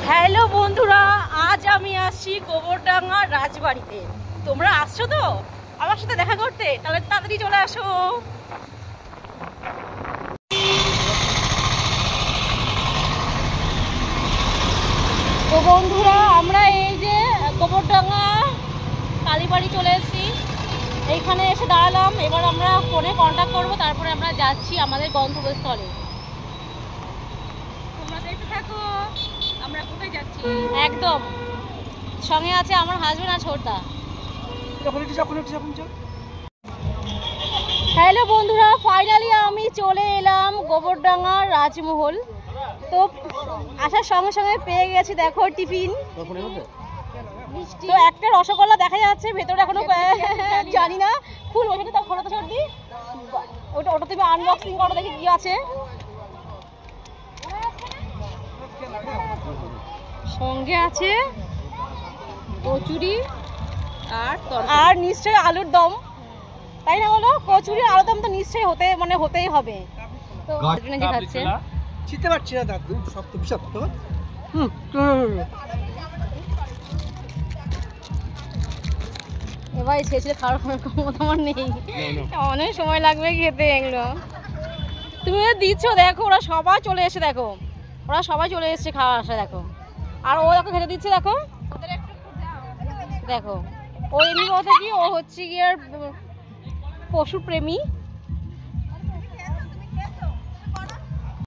Hello বন্ধুরা, আজ আমি আসছি গোবরডাঙ্গা রাজবাড়িতে। তোমরা আসছো তো আমার সাথে দেখা করতে? তাহলে তাড়াতাড়ি চলে আসো। তো বন্ধুরা, আমরা এই যে গোবরডাঙ্গা কালীবাড়ি চলে এসেছি। এইখানে এসে দাঁড়ালাম। এবার আমরা ফোনে কন্ট্যাক্ট করবো, তারপরে আমরা যাচ্ছি আমাদের গন্তব্যস্থলে। তোমরা দেখতে থাকো আমরা কোথায় যাচ্ছি। একদম সঙ্গে আছে আমার হাজবেন্ড আর ছোটদা। হ্যালো বন্ধুরা, ফাইনালি আমি চলে এলাম গোবরডাঙ্গা রাজমহল। তো আসার সঙ্গে সঙ্গে পেয়ে গেছি, দেখো টিফিন। তো একটা রসগোল্লা দেখা যাচ্ছে, ভেতরে এখনো জানি না ফুল ওইখানে। তার ফটো সর্দি ওটা তুমি আনবক্সিং করো, দেখি কি আছে। সঙ্গে আছে কচুরি আর নিশ্চয়ই আলুর দম, তাই না বলো? কচুরি আলুর দম তো নিশ্চয়ই হতেই হবে। তো খাচ্ছে চিনতে পারছি না দাদু, শক্ত বিষাক্ত। এবার ছেলে খাওয়ার ক্ষমতা আমার নেই, অনেক সময় লাগবে খেতে এগুলো। তুমি দিচ্ছ, দেখো ওরা সবাই চলে এসে, দেখো ওরা সবাই চলে এসছে খাওয়া আসা, দেখো। আর ও দেখো খেতে দিচ্ছে, দেখো দেখো ও এমনি কথা কি, ও হচ্ছে গিয়ে পশু প্রেমী।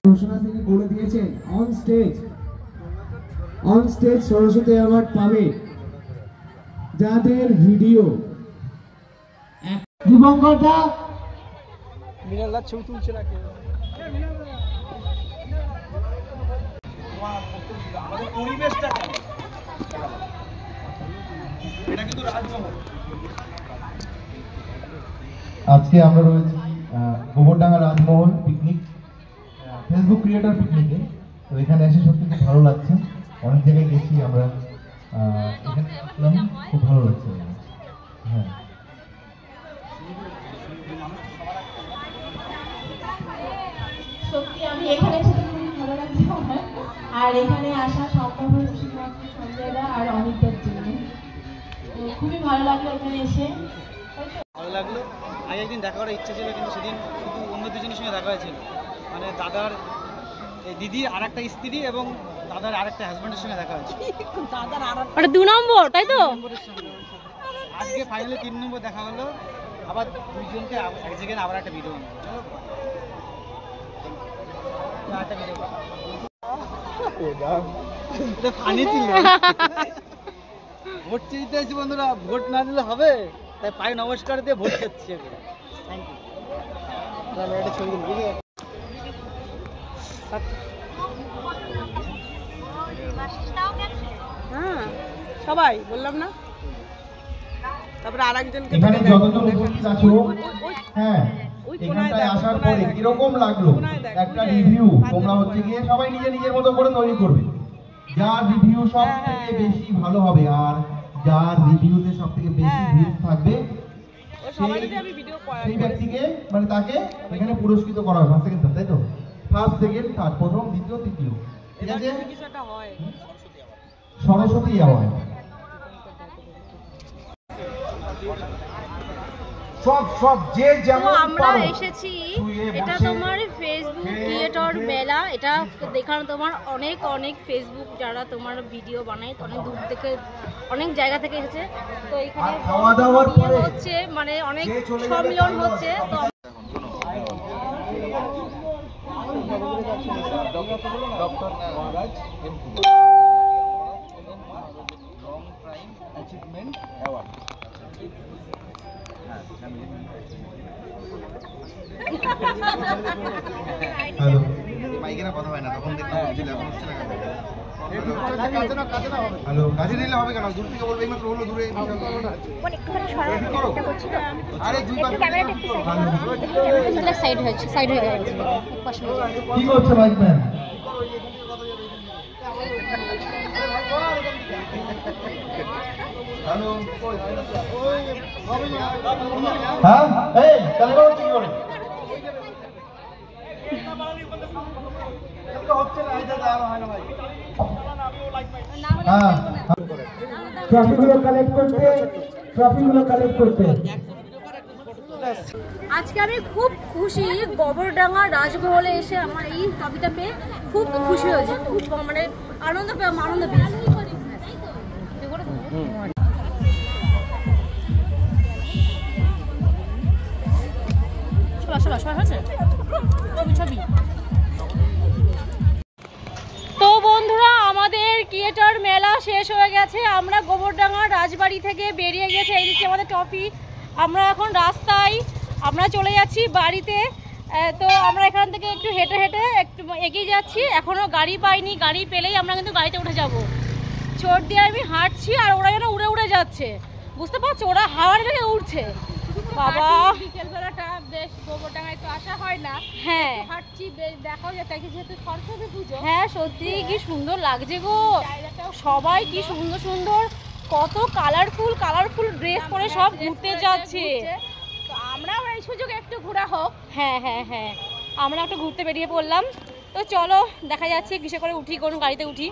ঘোষণা তিনি বলে দিয়েছেন, অন স্টেজ সরস্বতী অ্যাওয়ার্ড পাবে যাদের ভিডিও দিবঙ্গতা মিনালদা ছবি তুলছে না কেউ। আমাদের পরিবেশটা এটা কিন্তু রাজমহল। আজকে আমরা রয়েছি গোবরডাঙ্গা রাজমহল পিকনিক, ফেসবুক ক্রিয়েটর পিকনিকে। তো এখানে এসে সত্যি খুব ভালো লাগছে। অনেক জায়গায় গেছি আমরা, এখানে আসলাম, খুব ভালো লাগছে। হ্যাঁ, সত্যি আমি এখানে এসে খুব ভালো লাগছে আমার। আর এখানে আসা সম্ভব হয়েছে শুধুমাত্র সঞ্জয়দা আর অনিকদার জন্য। তো খুবই ভালো লাগলো এখানে এসে। ভালো লাগলো। আগে একদিন দেখা করার ইচ্ছা ছিল, কিন্তু সেদিন শুধু অন্য দুজনের সঙ্গে দেখা হয়েছিল, মানে দাদার দিদির আর একটা স্ত্রী এবং দাদার আর একটা হাজব্যান্ডের সঙ্গে দেখা হয়েছে। ওটা 2 নম্বর, তাই তো? আজকে ফাইনালি 3 নম্বর দেখা হলো। আবার দুইজনকে এক জায়গায় আবার একটা ভিডিও বানাবো। চলো একটা ভিডিও ফানি ছিল। ভোট চাইতে আসি বন্ধুরা, ভোট না দিলে হবে, তাই পায়ে নমস্কার দিয়ে ভোট চাচ্ছি। Thank you. একটা ছবি দিন, বুঝে হ্যাঁ সবাই বললাম না। তারপরে আরেকজনকে এখানে যতজন উপস্থিত আছো, হ্যাঁ, এখানটায় আসার পরে কিরকম লাগলো একটা রিভিউ তোমরা হচ্ছে গিয়ে সবাই নিজের মতো করে তৈরি করবে। যার রিভিউ সব থেকে বেশি ভালো হবে আর যার রিভিউতে সব থেকে বেশি ভিউজ থাকবে সেই ব্যক্তিকে, মানে তাকে এখানে পুরস্কৃত করা হবে। ফার্স্ট সেকেন্ড, তাই তো? ফার্স্ট সেকেন্ড থার্ড, প্রথম দ্বিতীয় তৃতীয়, ঠিক আছে? সরস্বতী অ্যাওয়ার্ড সব যে যেমন আমরা এসেছি। এটা তোমার ফেসবুক ক্রিয়েটর মেলা। এটা দেখানো তোমার অনেক ফেসবুক যারা তোমার ভিডিও বানায়, অনেক দূর থেকে অনেক জায়গা থেকে এসেছে। তো এখানে খাওয়া দাওয়ার পরে হচ্ছে, মানে অনেক সম্মিলন হচ্ছে। তো doctor Maharaj long time achievement award. Hello, মাইকে না কথা হয় না, তখন দেখলাম এখন হচ্ছে না। হ্যালো, কাজে নিলে হবে কেন? দূর থেকে বলবে, এইমাত্র হলো দূরে। আরে সাইড হয়ে গেছে। কি করছে বাইক ম্যান? হ্যালো, হ্যাঁ, এই তাহলে হচ্ছে কি করে? হচ্ছে না, এটা হয় না ভাই। হ্যাঁ, ট্রফিগুলো কালেক্ট করতে আজকে আমি খুব খুশি, গোবরডাঙ্গা রাজমহলে এসে আমার এই ট্রফিটা পেয়ে খুব খুশি হয়েছি, খুব মানে আনন্দ পেয়েছি। তো বন্ধুরা, আমাদের ক্রিয়েটর মেলা শেষ হয়ে গেছে। আমরা গোবরডাঙ্গা রাজবাড়ি থেকে বেরিয়ে গেছে, এইদিকে আমাদের ট্রফি। আমরা এখন রাস্তায় আমরা চলে যাচ্ছি বাড়িতে। তো আমরা এখান থেকে একটু হেঁটে একটু এগিয়ে যাচ্ছি, এখনও গাড়ি পাইনি। গাড়ি পেলেই আমরা কিন্তু গাড়িতে উঠে যাব। চোট দিয়ে আমি হাঁটছি আর ওরা যেন উড়ে যাচ্ছে, বুঝতে পারছো? ওরা হাওয়ার বেগে উঠছে। বাবা, বিকেলবেলাটা বেশ গোবরডাঙ্গায় তো আসা হয় না, হ্যাঁ হাঁটছি বেশ দেখাও যায়, যেহেতু সরস্বতী পুজো। হ্যাঁ সত্যি কি সুন্দর লাগছে গো, সবাই কি সুন্দর কত কালারফুল ড্রেস পরে সব ঘুরতে যাচ্ছে। তো আমরাও এই সুযোগে একটু ঘোরা হোক। হ্যাঁ, আমরা একটু ঘুরতে বেরিয়ে পড়লাম। তো চলো দেখা যাচ্ছে কিসে করে উঠি, কোন গাড়িতে উঠি।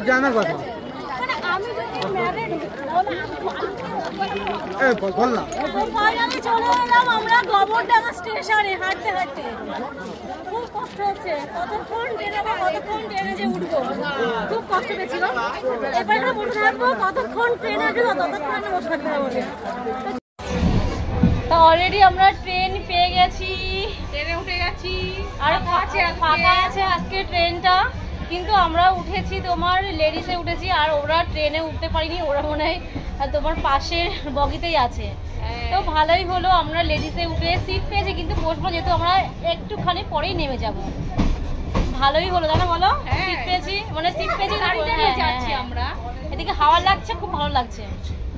জানার কথা চলে এলাম আমরা গোবরডাঙ্গা স্টেশনে হাঁটতে। খুব কষ্ট হচ্ছে, কতক্ষণ ট্রেনে যে উঠবো, খুব কষ্ট পেয়েছিল। এবার আমরা বসে থাকবো, কতক্ষণ ট্রেন আসবে ততক্ষণ আমরা বসে থাকতে হবে। তো অলরেডি আমরা ট্রেন পেয়ে গেছি, ট্রেনে উঠে গেছি, আর ফাঁকা আছে আজকে ট্রেনটা। কিন্তু আমরা উঠেছি তোমার লেডিসে উঠেছি, আর ওরা ট্রেনে উঠতে পারিনি, ওরা মনে হয় তোমার পাশের বগিতেই আছে। তো ভালোই হলো, আমরা লেডিসে উঠে সিট পেয়েছি, কিন্তু বসবো যেহেতু আমরা একটুখানি পরেই নেমে যাব। ভালোই হলো, জানো বলো, সিট পেয়েছি যাচ্ছি আমরা। এদিকে হাওয়া লাগছে, খুব ভালো লাগছে।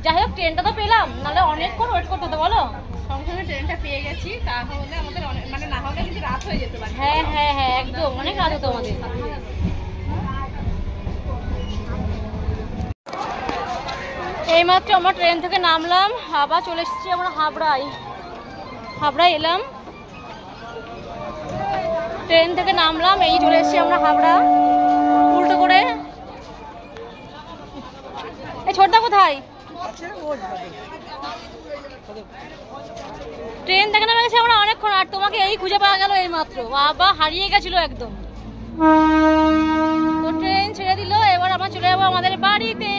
যাই হোক, ট্রেনটা তো পেলাম, নাহলে অনেকক্ষণ ওয়েট করতে হতো বলো। সঙ্গে ট্রেনটা পেয়ে গেছি, তাহলে আমাদের মানে না হলে কিন্তু রাত হয়ে যেতে পারে। হ্যাঁ একদম অনেক রাত হতো আমাদের। এইমাত্র আমরা ট্রেন থেকে নামলাম, আবার চলে এসেছি আমরা হাবড়ায় এলাম। ট্রেন থেকে নামলাম, এই চলে এসেছি আমরা হাবড়া উল্টো করে। এই ছোটদা কোথায়? ট্রেন থেকে নামে গেছি আমরা অনেকক্ষণ, আর তোমাকে এই খুঁজে পাওয়া গেল এই মাত্র। বাবা হারিয়ে গেছিল একদম। তো ট্রেন ছেড়ে দিল, এবার আমরা চলে যাবো আমাদের বাড়িতে।